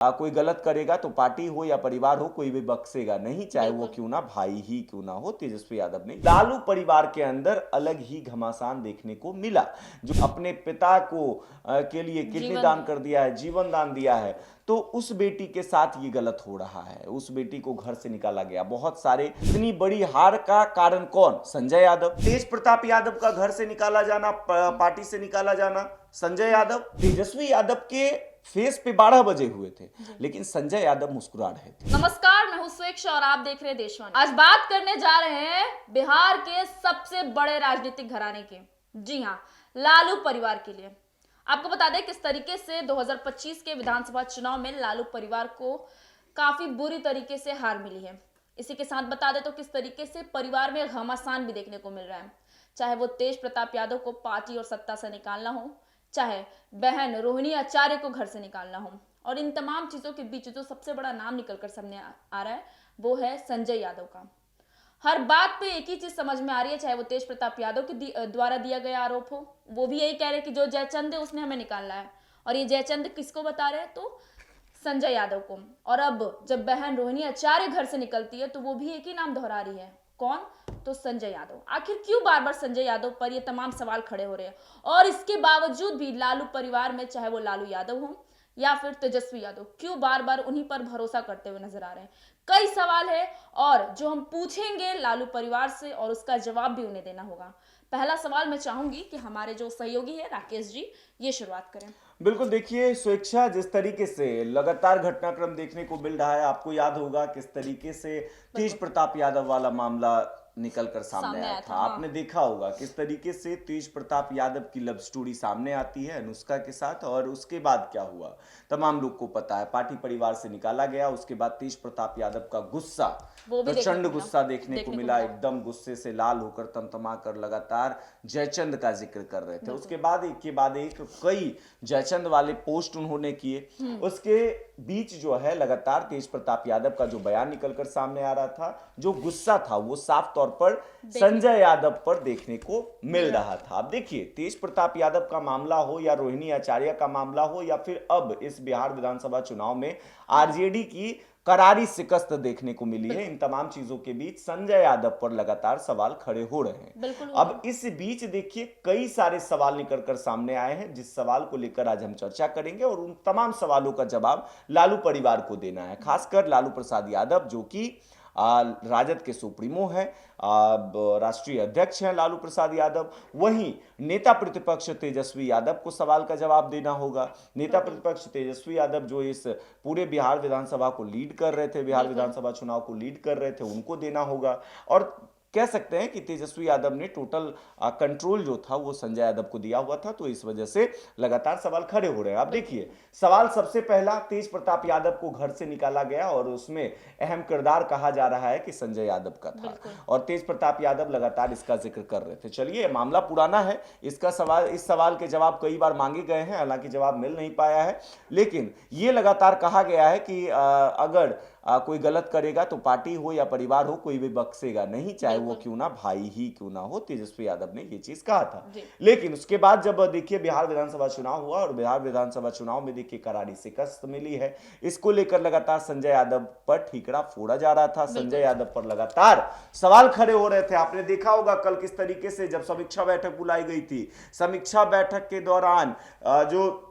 कोई गलत करेगा तो पार्टी हो या परिवार हो कोई भी बख्शेगा नहीं, चाहे वो बिल्कुल। क्यों ना भाई ही क्यों ना हो। तेजस्वी यादव ने लालू परिवार के अंदर अलग ही घमासान देखने को मिला। जो अपने पिता को के लिए किडनी जीवन दान दिया। कर दिया है, जीवन दान दिया है, तो उस बेटी के साथ ये गलत हो रहा है। उस बेटी को घर से निकाला गया। बहुत सारे इतनी बड़ी हार का कारण कौन? संजय यादव। तेज प्रताप यादव का घर से निकाला जाना, पार्टी से निकाला जाना, संजय यादव। तेजस्वी यादव के फेस पे 12 बजे हुए थे, लेकिन संजय यादव मुस्कुरा रहे थे। नमस्कार, मैं हूं स्वेच्छा और आप देख रहे हैं देशवाणी। आज बात करने जा रहे हैं बिहार के सबसे बड़े राजनीतिक घराने के, जी हां, लालू परिवार के लिए। आपको बता दें किस तरीके से 2025 के विधानसभा चुनाव में लालू परिवार को काफी बुरी तरीके से हार मिली है। इसी के साथ बता दें तो किस तरीके से परिवार में घमासान भी देखने को मिल रहा है। चाहे वो तेज प्रताप यादव को पार्टी और सत्ता से निकालना हो, चाहे बहन रोहिणी आचार्य को घर से निकालना हो, और इन तमाम चीजों के बीच जो सबसे बड़ा नाम निकलकर सामने आ रहा है वो है संजय यादव का। हर बात पे एक ही चीज समझ में आ रही है, चाहे वो तेज प्रताप यादव के द्वारा दिया गया आरोप हो, वो भी यही कह रहे हैं कि जो जयचंद है उसने हमें निकालना है, और ये जयचंद किसको बता रहे हैं? तो संजय यादव को। और अब जब बहन रोहिणी आचार्य घर से निकलती है तो वो भी एक ही नाम दोहरा रही है, कौन? तो संजय यादव। आखिर क्यों बार बार संजय यादव पर ये तमाम सवाल खड़े हो रहे हैं? और इसके बावजूद भी लालू परिवार में, चाहे वो लालू यादव हो या फिर तेजस्वी यादव, क्यों बार बार उन्हीं पर भरोसा करते हुए नजर आ रहे हैं? कई सवाल है और जो हम पूछेंगे लालू परिवार से, और उसका जवाब भी उन्हें देना होगा। पहला सवाल मैं चाहूंगी कि हमारे जो सहयोगी है राकेश जी, ये शुरुआत करें। बिल्कुल, देखिए स्वेच्छा, जिस तरीके से लगातार घटनाक्रम देखने को मिल रहा है, आपको याद होगा किस तरीके से तेज प्रताप यादव वाला मामला निकल कर सामने आया था। हाँ। आपने देखा होगा किस तरीके से तेज प्रताप यादव की लव स्टोरी सामने आती है अनुष्का के साथ, और उसके बाद क्या हुआ तमाम लोग को पता है। पार्टी परिवार से निकाला गया, उसके बाद तेज प्रताप यादव का गुस्सा, वो भी प्रचंड गुस्सा देखने को मिला। मिला। एकदम गुस्से से लाल होकर तमतमा कर लगातार जयचंद का जिक्र कर रहे थे। उसके बाद एक के बाद एक कई जयचंद वाले पोस्ट उन्होंने किए। उसके बीच जो है लगातार तेज प्रताप यादव का जो बयान निकलकर सामने आ रहा था, जो गुस्सा था, वो साफ तौर पर संजय यादव पर देखने को मिल रहा था। अब देखिए, तेज प्रताप यादव का मामला हो या रोहिणी आचार्य का मामला हो, या फिर अब इस बिहार विधानसभा चुनाव में आरजेडी की करारी शिकस्त देखने को मिली है, इन तमाम चीजों के बीच संजय यादव पर लगातार सवाल खड़े हो रहे हैं। अब इस बीच देखिए कई सारे सवाल निकल कर सामने आए हैं, जिस सवाल को लेकर आज हम चर्चा करेंगे, और उन तमाम सवालों का जवाब लालू परिवार को देना है। खासकर लालू प्रसाद यादव, जो कि राजद के सुप्रीमो हैं, राष्ट्रीय अध्यक्ष हैं लालू प्रसाद यादव। वहीं नेता प्रतिपक्ष तेजस्वी यादव को सवाल का जवाब देना होगा। नेता प्रतिपक्ष तेजस्वी यादव जो इस पूरे बिहार विधानसभा को लीड कर रहे थे, बिहार विधानसभा चुनाव को लीड कर रहे थे, उनको देना होगा। और कह सकते हैं कि तेजस्वी यादव ने टोटल कंट्रोल जो था वो संजय यादव को दिया हुआ था, तो इस वजह से लगातार सवाल खड़े हो रहे हैं। अब देखिए, सवाल सबसे पहला, तेज प्रताप यादव को घर से निकाला गया और उसमें अहम किरदार कहा जा रहा है कि संजय यादव का था, और तेज प्रताप यादव लगातार इसका जिक्र कर रहे थे। चलिए, मामला पुराना है, इसका सवाल, इस सवाल के जवाब कई बार मांगे गए हैं, हालांकि जवाब मिल नहीं पाया है, लेकिन ये लगातार कहा गया है कि अगर कोई गलत करेगा तो पार्टी हो या परिवार हो कोई भी बख्शेगा नहीं, चाहे वो क्यों ना भाई ही क्यों ना हो। तेजस्वी यादव ने ये चीज कहा था। लेकिन उसके बाद जब देखिए बिहार विधानसभा चुनाव हुआ, और बिहार विधानसभा चुनाव में देखिए करारी शिकस्त मिली है, इसको लेकर लगातार संजय यादव पर ठीकरा फोड़ा जा रहा था। संजय यादव पर लगातार सवाल खड़े हो रहे थे। आपने देखा होगा कल किस तरीके से जब समीक्षा बैठक बुलाई गई थी, समीक्षा बैठक के दौरान जो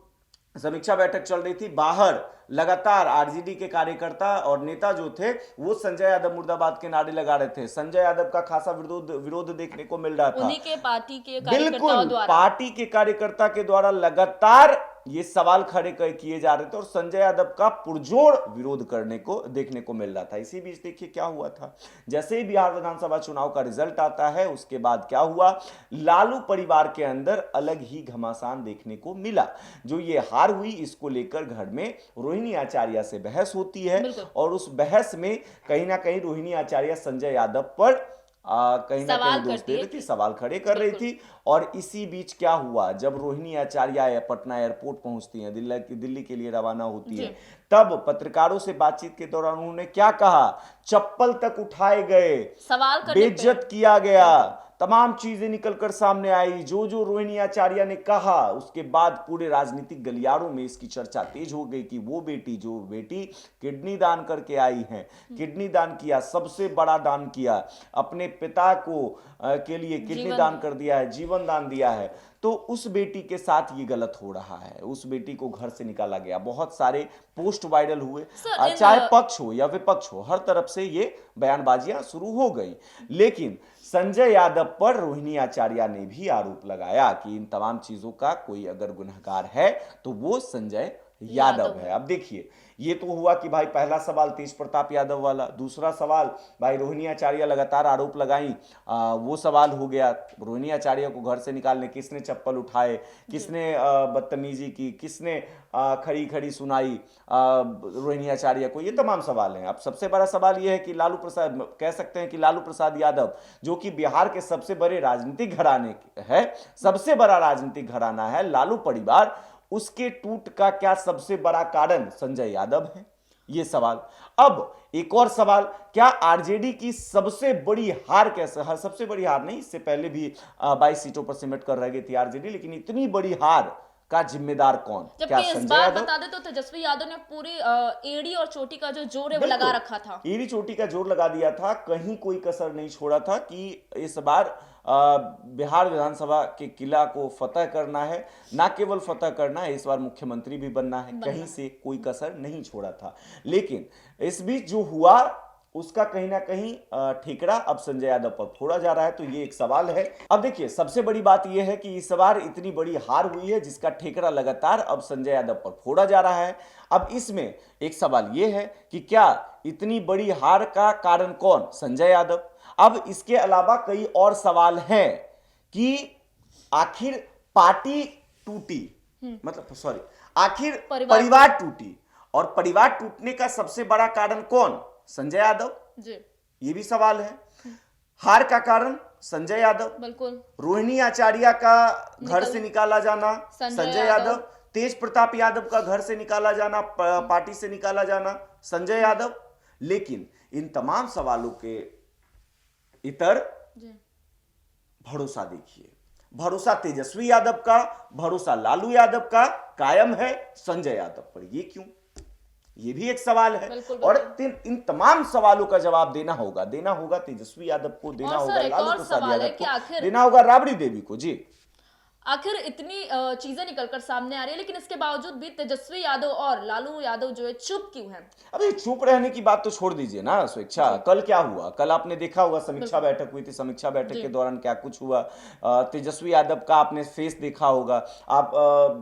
समीक्षा बैठक चल रही थी, बाहर लगातार आरजेडी के कार्यकर्ता और नेता जो थे वो संजय यादव मुर्दाबाद के नारे लगा रहे थे। संजय यादव का खासा विरोध देखने को मिल रहा था, उन्हीं के पार्टी के बिल्कुल पार्टी के कार्यकर्ता के द्वारा लगातार ये सवाल खड़े किए जा रहे थे, और संजय यादव का पुरजोर विरोध करने को देखने को मिल रहा था। इसी बीच देखिए क्या हुआ था, जैसे ही बिहार विधानसभा चुनाव का रिजल्ट आता है, उसके बाद क्या हुआ, लालू परिवार के अंदर अलग ही घमासान देखने को मिला। जो ये हार हुई, इसको लेकर घर में रोहिणी आचार्य से बहस होती है, और उस बहस में कहीं ना कहीं रोहिणी आचार्य संजय यादव पर कहीं ना कहीं दोष दे रही थी, सवाल खड़े कर रही थी। और इसी बीच क्या हुआ, जब रोहिणी आचार्य पटना एयरपोर्ट पहुंचती हैं, दिल्ली के लिए रवाना होती है, तब पत्रकारों से बातचीत के दौरान उन्होंने क्या कहा, चप्पल तक उठाए गए, सवाल बेइज्जत किया गया, तमाम चीजें निकलकर सामने आई, जो जो रोहिणी आचार्य ने कहा, उसके बाद पूरे राजनीतिक गलियारों में इसकी चर्चा तेज हो गई कि वो बेटी जो बेटी किडनी दान करके आई है, किडनी दान किया, सबसे बड़ा दान किया, अपने पिता को के लिए किडनी दान कर दिया है, जीवन दान दिया है, तो उस बेटी के साथ ये गलत हो रहा है। उस बेटी को घर से निकाला गया, बहुत सारे पोस्ट वायरल हुए, चाहे पक्ष हो या विपक्ष हो, हर तरफ से ये बयानबाजियां शुरू हो गई। लेकिन संजय यादव पर रोहिणी आचार्य ने भी आरोप लगाया कि इन तमाम चीजों का कोई अगर गुनहगार है तो वो संजय यादव है। अब देखिए, ये तो हुआ कि भाई पहला सवाल तेज प्रताप यादव वाला, दूसरा सवाल भाई रोहिणी आचार्य लगातार आरोप लगाई, वो सवाल हो गया रोहिणी आचार्य को घर से निकालने, किसने चप्पल उठाए, किसने बदतमीजी की, किसने खड़ी खड़ी सुनाई रोहिणी आचार्य को, ये तमाम सवाल हैं। अब सबसे बड़ा सवाल ये है कि लालू प्रसाद, कह सकते हैं कि लालू प्रसाद यादव जो कि बिहार के सबसे बड़े राजनीतिक घराने है, सबसे बड़ा राजनीतिक घराना है लालू परिवार, उसके टूट का क्या सबसे बड़ा कारण संजय यादव है, ये सवाल। अब एक और सवाल, क्या आरजेडी की सबसे बड़ी हार कैसे, सबसे बड़ी हार नहीं, इससे पहले भी 22 सीटों पर सिमट कर रह गई थी आरजेडी, लेकिन इतनी बड़ी हार का जिम्मेदार कौन? क्या इस संजय बार यादव? बता दे तो तेजस्वी यादव ने पूरी एड़ी और चोटी का जो जोर है वो लगा रखा था, एड़ी चोटी का जोर लगा दिया था, कहीं कोई कसर नहीं छोड़ा था कि इस बार बिहार विधानसभा के किला को फतह करना है, ना केवल फतह करना है, इस बार मुख्यमंत्री भी बनना है, कहीं से कोई कसर नहीं छोड़ा था। लेकिन इस बीच जो हुआ उसका कहीं ना कहीं ठेकड़ा अब संजय यादव पर फोड़ा जा रहा है, तो ये एक सवाल है। अब देखिए, सबसे बड़ी बात यह है कि इस बार इतनी बड़ी हार हुई है जिसका ठेकड़ा लगातार अब संजय यादव पर फोड़ा जा रहा है। अब इसमें एक सवाल यह है कि क्या इतनी बड़ी हार का कारण कौन? संजय यादव। अब इसके अलावा कई और सवाल हैं कि आखिर पार्टी टूटी, मतलब सॉरी, आखिर परिवार टूटी, और परिवार टूटने का सबसे बड़ा कारण कौन? संजय यादव जी। ये भी सवाल है। हार का कारण संजय यादव, बिल्कुल। रोहिणी आचार्य का घर से निकाला जाना संजय यादव, तेज प्रताप यादव का घर से निकाला जाना, पार्टी से निकाला जाना संजय यादव। लेकिन इन तमाम सवालों के इतर भरोसा देखिए, भरोसा तेजस्वी यादव का, भरोसा लालू यादव का कायम है संजय यादव पर। ये क्यों? ये भी एक सवाल है। और इन तमाम सवालों का जवाब देना होगा तेजस्वी यादव को, देना होगा लालू प्रसाद यादव को, देना होगा राबड़ी देवी को। जी, आखिर इतनी चीजें निकलकर सामने आ रही है, लेकिन इसके बावजूद भी तेजस्वी यादव और लालू यादव जो है चुप क्यों हैं? अभी चुप रहने की बात तो छोड़ दीजिए ना स्वेच्छा। कल क्या हुआ? कल आपने देखा होगा, समीक्षा बैठक हुई थी, समीक्षा बैठक के दौरान क्या कुछ हुआ। तेजस्वी यादव का आपने फेस देखा होगा। आप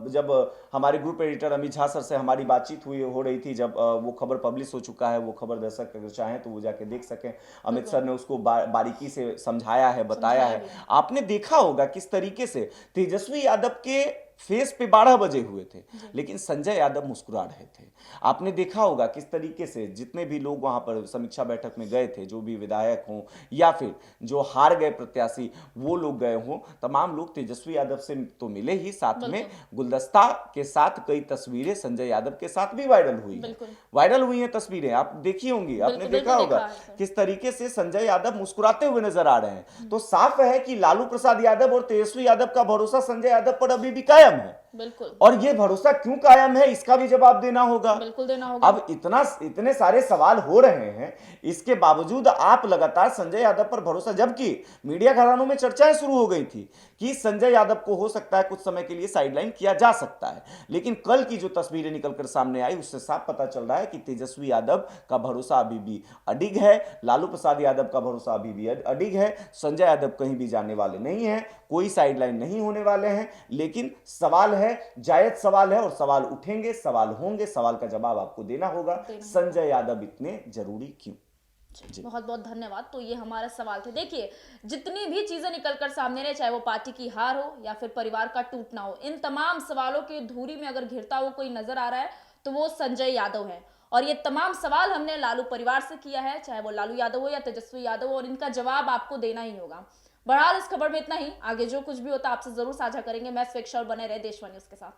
जब हमारे group editor Amit Jha sir से हमारी बातचीत हो रही थी, जब वो खबर पब्लिश हो चुका है, वो खबर दर्शक अगर चाहें तो वो जाके देख सकें, अमित सर ने उसको बारीकी से समझाया है, बताया है। आपने देखा होगा किस तरीके से तेजस्वी यादव के फेस पे 12 बजे हुए थे, लेकिन संजय यादव मुस्कुरा रहे थे। आपने देखा होगा किस तरीके से जितने भी लोग वहां पर समीक्षा बैठक में गए थे, जो भी विधायक हों या फिर जो हार गए प्रत्याशी वो लोग गए हों, तमाम लोग तेजस्वी यादव से तो मिले ही, साथ में गुलदस्ता के साथ कई तस्वीरें संजय यादव के साथ भी वायरल हुई हैं तस्वीरें, आप देखी होंगी, आपने देखा होगा किस तरीके से संजय यादव मुस्कुराते हुए नजर आ रहे हैं। तो साफ है कि लालू प्रसाद यादव और तेजस्वी यादव का भरोसा संजय यादव पर अभी भी कायम है। बिल्कुल। और ये भरोसा क्यों कायम है, इसका भी जवाब देना होगा। बिल्कुल देना होगा। अब इतने सारे सवाल हो रहे हैं, इसके बावजूद आप लगातार संजय यादव पर भरोसा, जबकि मीडिया घरानों में चर्चाएं शुरू हो गई थी कि संजय यादव को हो सकता है कुछ समय के लिए साइडलाइन किया जा सकता है। लेकिन कल की जो तस्वीरें निकलकर सामने आई उससे साफ पता चल रहा है कि तेजस्वी यादव का भरोसा अभी भी अडिग है, लालू प्रसाद यादव का भरोसा अभी भी अडिग है। संजय यादव कहीं भी जाने वाले नहीं है, कोई साइडलाइन नहीं होने वाले हैं। लेकिन सवाल है, जायज सवाल है, और सवाल उठेंगे, सवाल होंगे, सवाल का जवाब आपको देना होगा। संजय यादव इतने जरूरी क्यों? बहुत बहुत धन्यवाद। तो ये हमारे सवाल थे। देखिए, जितनी भी चीजें निकलकर सामने रहे, चाहे वो पार्टी की हार हो या फिर परिवार का टूटना हो, इन तमाम सवालों की धूरी में अगर घिरता हुआ कोई नजर आ रहा है तो वो संजय यादव है। और ये तमाम सवाल हमने लालू परिवार से किया है, चाहे वो लालू यादव हो या तेजस्वी यादव हो, और इनका जवाब आपको देना ही होगा। बहरहाल इस खबर में इतना ही, आगे जो कुछ भी होता है आपसे जरूर साझा करेंगे। मैं स्वेच्छा और बने रहे देश वन न्यूज के साथ।